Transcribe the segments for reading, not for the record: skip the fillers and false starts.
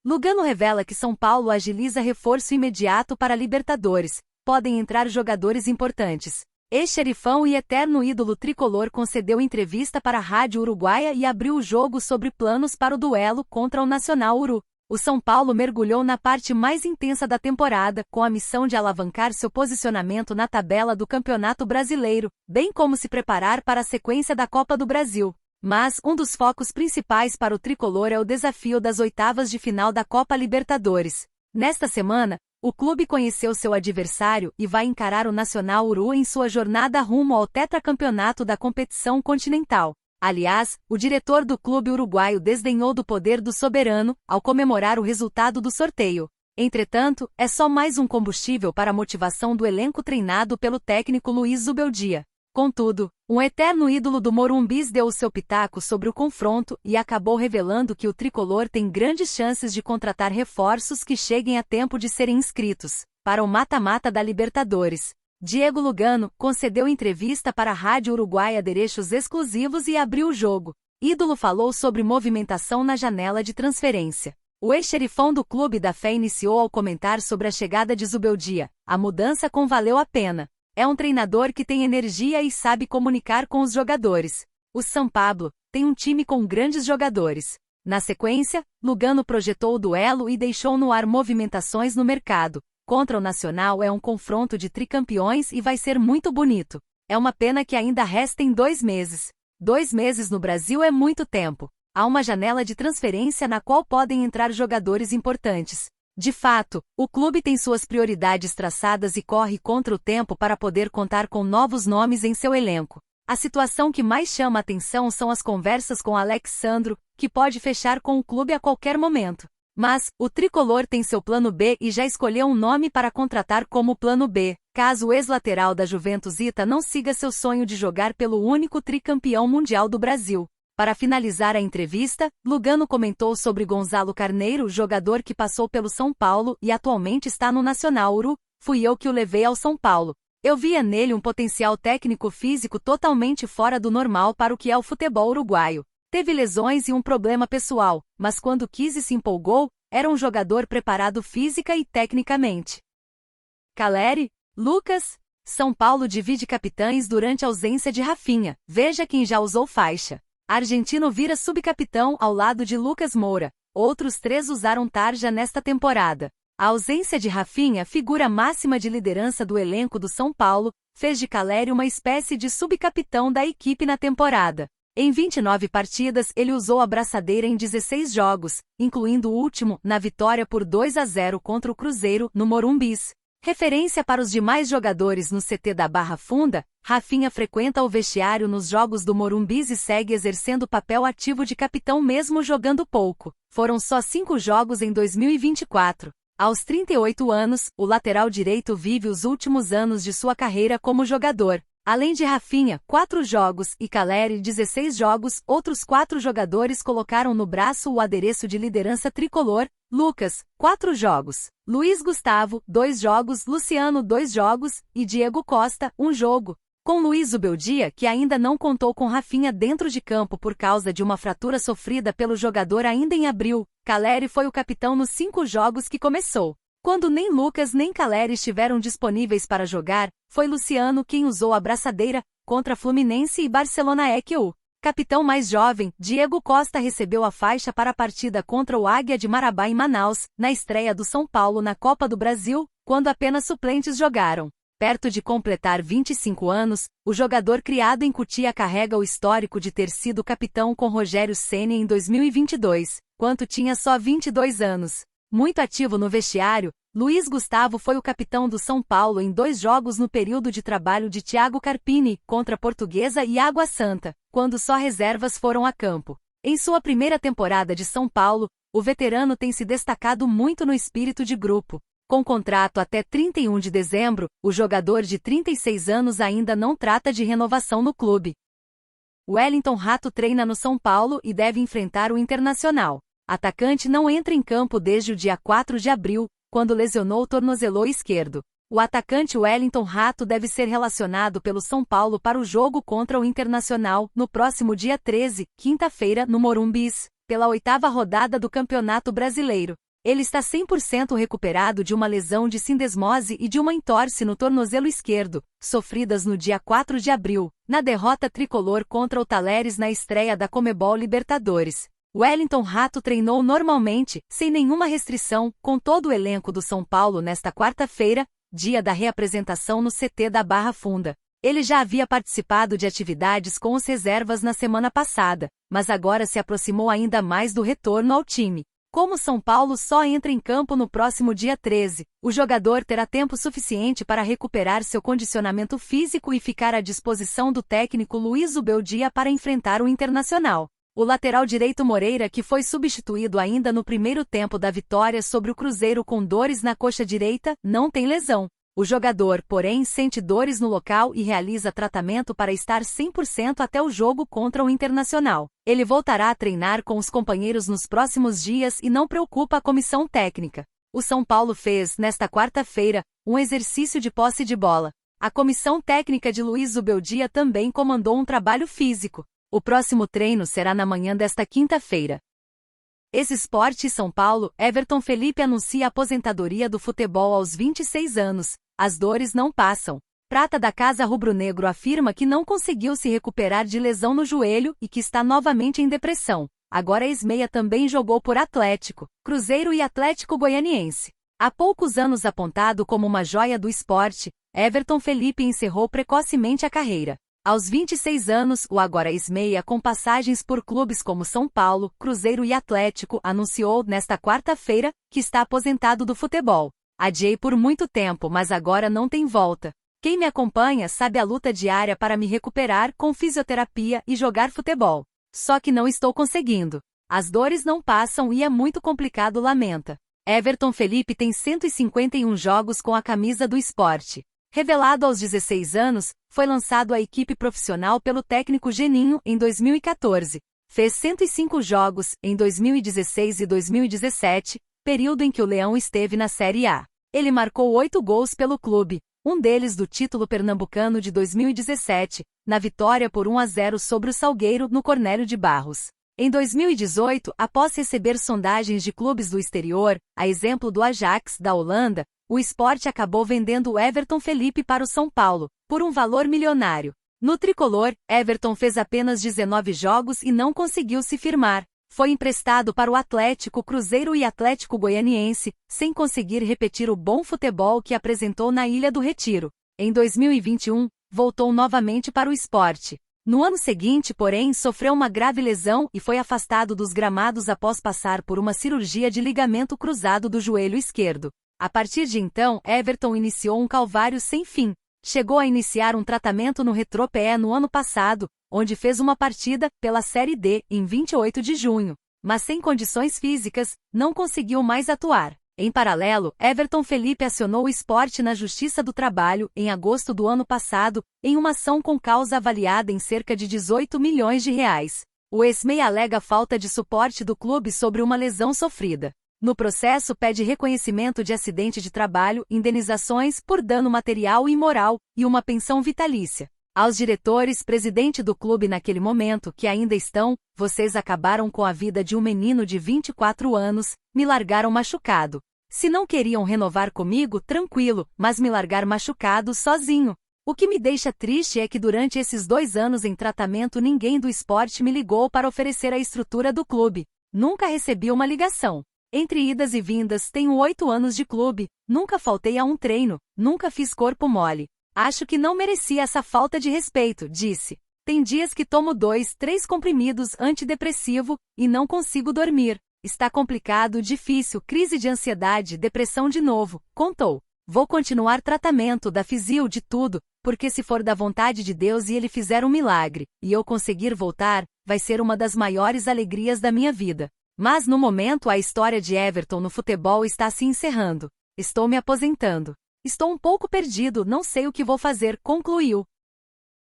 Lugano revela que São Paulo agiliza reforço imediato para Libertadores. Podem entrar jogadores importantes. Ex-xerifão e eterno ídolo tricolor concedeu entrevista para a Rádio Uruguaia e abriu o jogo sobre planos para o duelo contra o Nacional Uru. O São Paulo mergulhou na parte mais intensa da temporada, com a missão de alavancar seu posicionamento na tabela do Campeonato Brasileiro, bem como se preparar para a sequência da Copa do Brasil. Mas um dos focos principais para o tricolor é o desafio das oitavas de final da Copa Libertadores. Nesta semana, o clube conheceu seu adversário e vai encarar o Nacional Uru em sua jornada rumo ao tetracampeonato da competição continental. Aliás, o diretor do clube uruguaio desdenhou do poder do soberano ao comemorar o resultado do sorteio. Entretanto, é só mais um combustível para a motivação do elenco treinado pelo técnico Luiz Zubeldia. Contudo, um eterno ídolo do Morumbis deu o seu pitaco sobre o confronto e acabou revelando que o tricolor tem grandes chances de contratar reforços que cheguem a tempo de serem inscritos para o mata-mata da Libertadores. Diego Lugano concedeu entrevista para a Rádio Uruguaia Derechos Exclusivos e abriu o jogo. Ídolo falou sobre movimentação na janela de transferência. O ex-xerifão do Clube da Fé iniciou ao comentar sobre a chegada de Zubeldia. A mudança valeu a pena. É um treinador que tem energia e sabe comunicar com os jogadores. O São Pablo tem um time com grandes jogadores. Na sequência, Lugano projetou o duelo e deixou no ar movimentações no mercado. Contra o Nacional é um confronto de tricampeões e vai ser muito bonito. É uma pena que ainda restem 2 meses. 2 meses no Brasil é muito tempo. Há uma janela de transferência na qual podem entrar jogadores importantes. De fato, o clube tem suas prioridades traçadas e corre contra o tempo para poder contar com novos nomes em seu elenco. A situação que mais chama a atenção são as conversas com Alexandro, que pode fechar com o clube a qualquer momento. Mas, o tricolor tem seu plano B e já escolheu um nome para contratar como plano B, caso o ex-lateral da Juventus Ita não siga seu sonho de jogar pelo único tricampeão mundial do Brasil. Para finalizar a entrevista, Lugano comentou sobre Gonzalo Carneiro, jogador que passou pelo São Paulo e atualmente está no Nacional Uru. Fui eu que o levei ao São Paulo. Eu via nele um potencial técnico-físico totalmente fora do normal para o que é o futebol uruguaio. Teve lesões e um problema pessoal, mas quando quis e se empolgou, era um jogador preparado física e tecnicamente. Caleri, Lucas. São Paulo divide capitães durante a ausência de Rafinha. Veja quem já usou faixa. Argentino vira subcapitão ao lado de Lucas Moura. Outros 3 usaram tarja nesta temporada. A ausência de Rafinha, figura máxima de liderança do elenco do São Paulo, fez de Caleri uma espécie de subcapitão da equipe na temporada. Em 29 partidas ele usou a braçadeira em 16 jogos, incluindo o último, na vitória por 2-0 contra o Cruzeiro, no Morumbis. Referência para os demais jogadores no CT da Barra Funda, Rafinha frequenta o vestiário nos jogos do Morumbis e segue exercendo papel ativo de capitão mesmo jogando pouco. Foram só 5 jogos em 2024. Aos 38 anos, o lateral direito vive os últimos anos de sua carreira como jogador. Além de Rafinha, 4 jogos, e Caleri, 16 jogos, outros 4 jogadores colocaram no braço o adereço de liderança tricolor. Lucas, 4 jogos. Luiz Gustavo, 2 jogos. Luciano, 2 jogos. E Diego Costa, 1 jogo. Com Luiz Zubeldia, que ainda não contou com Rafinha dentro de campo por causa de uma fratura sofrida pelo jogador ainda em abril, Caleri foi o capitão nos 5 jogos que começou. Quando nem Lucas nem Caleri estiveram disponíveis para jogar, foi Luciano quem usou a braçadeira contra Fluminense e Barcelona EQ. Capitão mais jovem, Diego Costa recebeu a faixa para a partida contra o Águia de Marabá em Manaus, na estreia do São Paulo na Copa do Brasil, quando apenas suplentes jogaram. Perto de completar 25 anos, o jogador criado em Cotia carrega o histórico de ter sido capitão com Rogério Ceni em 2022, quando tinha só 22 anos. Muito ativo no vestiário, Luiz Gustavo foi o capitão do São Paulo em 2 jogos no período de trabalho de Thiago Carpini, contra a Portuguesa e Água Santa, quando só reservas foram a campo. Em sua primeira temporada de São Paulo, o veterano tem se destacado muito no espírito de grupo. Com contrato até 31 de dezembro, o jogador de 36 anos ainda não trata de renovação no clube. Wellington Rato treina no São Paulo e deve enfrentar o Internacional. Atacante não entra em campo desde o dia 4 de abril, quando lesionou o tornozelo esquerdo. O atacante Wellington Rato deve ser relacionado pelo São Paulo para o jogo contra o Internacional, no próximo dia 13, quinta-feira, no Morumbis. pela 8ª rodada do Campeonato Brasileiro. Ele está 100% recuperado de uma lesão de sindesmose e de uma entorse no tornozelo esquerdo, sofridas no dia 4 de abril, na derrota tricolor contra o Talleres na estreia da Conmebol Libertadores. Wellington Rato treinou normalmente, sem nenhuma restrição, com todo o elenco do São Paulo nesta quarta-feira, dia da reapresentação no CT da Barra Funda. Ele já havia participado de atividades com os reservas na semana passada, mas agora se aproximou ainda mais do retorno ao time. Como São Paulo só entra em campo no próximo dia 13, o jogador terá tempo suficiente para recuperar seu condicionamento físico e ficar à disposição do técnico Luiz Ubeldia para enfrentar o Internacional. O lateral direito Moreira, que foi substituído ainda no primeiro tempo da vitória sobre o Cruzeiro com dores na coxa direita, não tem lesão. O jogador, porém, sente dores no local e realiza tratamento para estar 100% até o jogo contra o Internacional. Ele voltará a treinar com os companheiros nos próximos dias e não preocupa a comissão técnica. O São Paulo fez, nesta quarta-feira, um exercício de posse de bola. A comissão técnica de Luiz Ubeldia também comandou um trabalho físico. O próximo treino será na manhã desta quinta-feira. Ex-Sport São Paulo, Everton Felipe anuncia a aposentadoria do futebol aos 26 anos. As dores não passam. Prata da Casa Rubro-Negro afirma que não conseguiu se recuperar de lesão no joelho e que está novamente em depressão. Agora ex-meia também jogou por Atlético, Cruzeiro e Atlético Goianiense. Há poucos anos apontado como uma joia do esporte, Everton Felipe encerrou precocemente a carreira. Aos 26 anos, o agora ex-meia com passagens por clubes como São Paulo, Cruzeiro e Atlético anunciou nesta quarta-feira que está aposentado do futebol. Adiei por muito tempo, mas agora não tem volta. Quem me acompanha sabe a luta diária para me recuperar com fisioterapia e jogar futebol. Só que não estou conseguindo. As dores não passam e é muito complicado, lamenta. Everton Felipe tem 151 jogos com a camisa do esporte. Revelado aos 16 anos, foi lançado à equipe profissional pelo técnico Geninho em 2014. Fez 105 jogos em 2016 e 2017, período em que o Leão esteve na Série A. Ele marcou 8 gols pelo clube, um deles do título pernambucano de 2017, na vitória por 1-0 sobre o Salgueiro no Cornélio de Barros. Em 2018, após receber sondagens de clubes do exterior, a exemplo do Ajax da Holanda, o Sport acabou vendendo o Everton Felipe para o São Paulo, por um valor milionário. No tricolor, Everton fez apenas 19 jogos e não conseguiu se firmar. Foi emprestado para o Atlético, Cruzeiro e Atlético Goianiense, sem conseguir repetir o bom futebol que apresentou na Ilha do Retiro. Em 2021, voltou novamente para o Sport. No ano seguinte, porém, sofreu uma grave lesão e foi afastado dos gramados após passar por uma cirurgia de ligamento cruzado do joelho esquerdo. A partir de então, Everton iniciou um calvário sem fim. Chegou a iniciar um tratamento no Retro-PE no ano passado, onde fez uma partida pela Série D em 28 de junho, mas sem condições físicas, não conseguiu mais atuar. Em paralelo, Everton Felipe acionou o Sport na Justiça do Trabalho em agosto do ano passado, em uma ação com causa avaliada em cerca de 18 milhões de reais. O ex-meia alega falta de suporte do clube sobre uma lesão sofrida. No processo, pede reconhecimento de acidente de trabalho, indenizações por dano material e moral, e uma pensão vitalícia. Aos diretores, presidente do clube naquele momento, que ainda estão, vocês acabaram com a vida de um menino de 24 anos, me largaram machucado. Se não queriam renovar comigo, tranquilo, mas me largar machucado sozinho. O que me deixa triste é que durante esses 2 anos em tratamento ninguém do esporte me ligou para oferecer a estrutura do clube. Nunca recebi uma ligação. Entre idas e vindas, tenho 8 anos de clube, nunca faltei a um treino, nunca fiz corpo mole. Acho que não merecia essa falta de respeito, disse. Tem dias que tomo 2, 3 comprimidos antidepressivo e não consigo dormir. Está complicado, difícil, crise de ansiedade, depressão de novo, contou. Vou continuar tratamento da fisio de tudo, porque se for da vontade de Deus e ele fizer um milagre, e eu conseguir voltar, vai ser uma das maiores alegrias da minha vida. Mas no momento a história de Everton no futebol está se encerrando. Estou me aposentando. Estou um pouco perdido, não sei o que vou fazer, concluiu.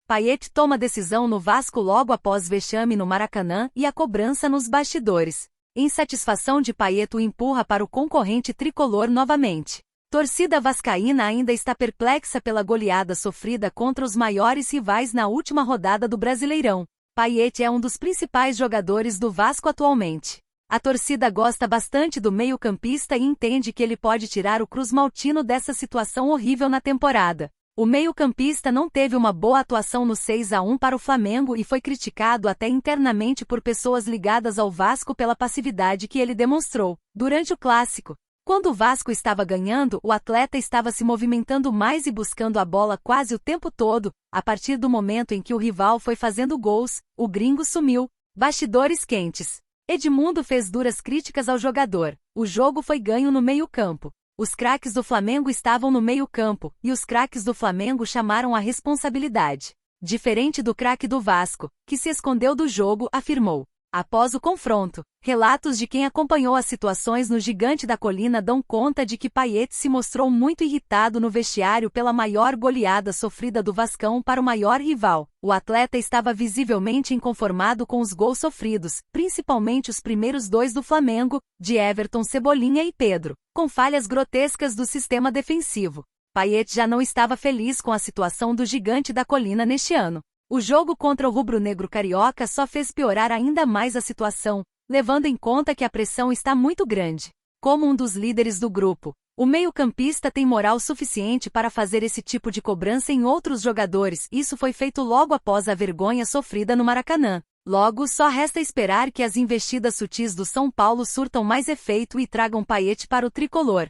Payet toma decisão no Vasco logo após vexame no Maracanã e a cobrança nos bastidores. Insatisfação de Payet o empurra para o concorrente tricolor novamente. Torcida vascaína ainda está perplexa pela goleada sofrida contra os maiores rivais na última rodada do Brasileirão. Payet é um dos principais jogadores do Vasco atualmente. A torcida gosta bastante do meio-campista e entende que ele pode tirar o Cruz-Maltino dessa situação horrível na temporada. O meio-campista não teve uma boa atuação no 6-1 para o Flamengo e foi criticado até internamente por pessoas ligadas ao Vasco pela passividade que ele demonstrou durante o clássico. Quando o Vasco estava ganhando, o atleta estava se movimentando mais e buscando a bola quase o tempo todo. A partir do momento em que o rival foi fazendo gols, o gringo sumiu. Bastidores quentes. Edmundo fez duras críticas ao jogador. O jogo foi ganho no meio-campo. Os craques do Flamengo estavam no meio-campo, e os craques do Flamengo chamaram a responsabilidade. Diferente do craque do Vasco, que se escondeu do jogo, afirmou. Após o confronto, relatos de quem acompanhou as situações no Gigante da Colina dão conta de que Payet se mostrou muito irritado no vestiário pela maior goleada sofrida do Vascão para o maior rival. O atleta estava visivelmente inconformado com os gols sofridos, principalmente os primeiros 2 do Flamengo, de Everton, Cebolinha e Pedro, com falhas grotescas do sistema defensivo. Payet já não estava feliz com a situação do Gigante da Colina neste ano. O jogo contra o rubro-negro carioca só fez piorar ainda mais a situação, levando em conta que a pressão está muito grande. Como um dos líderes do grupo, o meio-campista tem moral suficiente para fazer esse tipo de cobrança em outros jogadores. Isso foi feito logo após a vergonha sofrida no Maracanã. Logo, só resta esperar que as investidas sutis do São Paulo surtam mais efeito e tragam Payet para o tricolor.